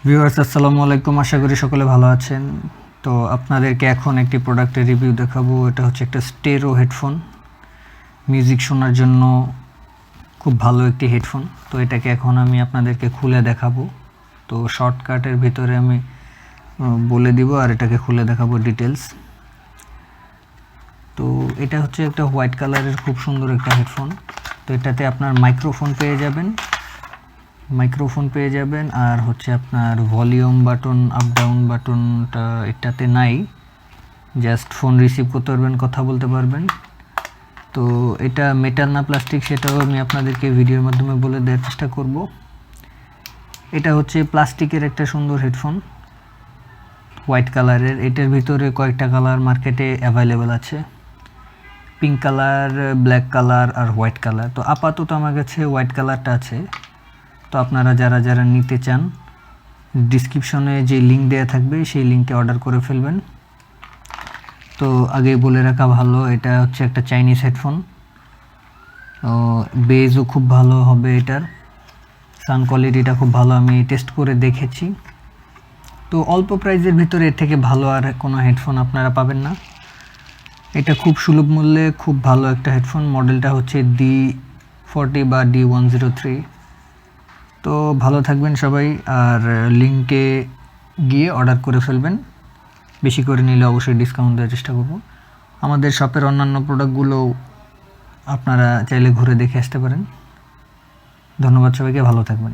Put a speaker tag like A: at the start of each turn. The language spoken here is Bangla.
A: ভিউয়ার্স আসসালামু আলাইকুম, আশা করি সকলে ভালো আছেন। তো আপনাদেরকে এখন একটি প্রোডাক্টের রিভিউ দেখাবো। এটা হচ্ছে একটা স্টেরো হেডফোন, মিউজিক শোনার জন্য খুব ভালো একটি হেডফোন। তো এটাকে এখন আমি আপনাদেরকে খুলে দেখাবো। তো শর্টকাটের ভিতরে আমি বলে দিব আর এটাকে খুলে দেখাবো ডিটেলস। তো এটা হচ্ছে একটা হোয়াইট কালারের খুব সুন্দর একটা হেডফোন। তো এটাতে আপনার মাইক্রোফোন পেয়ে যাবেন আর হচ্ছে আপনার ভলিউম বাটন, আপ ডাউন বাটনটা এটাতে নাই, জাস্ট ফোন রিসিভ করতে পারবেন, কথা বলতে পারবেন। তো এটা মেটাল না প্লাস্টিক সেটাও আমি আপনাদেরকে ভিডিওর মাধ্যমে বলে দেওয়ার চেষ্টা করব। এটা হচ্ছে প্লাস্টিকের একটা সুন্দর হেডফোন, হোয়াইট কালারের। এটার ভিতরে কয়েকটা কালার মার্কেটে অ্যাভেলেবেল আছে, পিঙ্ক কালার, ব্ল্যাক কালার আর হোয়াইট কালার। তো আপাতত আমার কাছে হোয়াইট কালারটা আছে। তো আপনারা যারা নিতে চান ডিসক্রিপশনে যে লিঙ্ক দেওয়া থাকবে সেই লিঙ্কে অর্ডার করে ফেলবেন। তো আগে বলে রাখা ভালো, এটা হচ্ছে একটা চাইনিজ হেডফোন। বেজও খুব ভালো হবে, এটার সাউন্ড কোয়ালিটিটা খুব ভালো, আমি টেস্ট করে দেখেছি। তো অল্প প্রাইসের ভিতরে এর থেকে ভালো আর কোনো হেডফোন আপনারা পাবেন না। এটা খুব সুলভ মূল্যে খুব ভালো একটা হেডফোন। মডেলটা হচ্ছে D-40 বা D-103। তো ভালো থাকবেন সবাই, আর লিঙ্কে গিয়ে অর্ডার করে ফেলবেন। বেশি করে নিলে অবশ্যই ডিসকাউন্ট দেওয়ার চেষ্টা করব। আমাদের শপের অন্যান্য প্রোডাক্টগুলো আপনারা চাইলে ঘুরে দেখে আসতে পারেন। ধন্যবাদ সবাইকে, ভালো থাকবেন।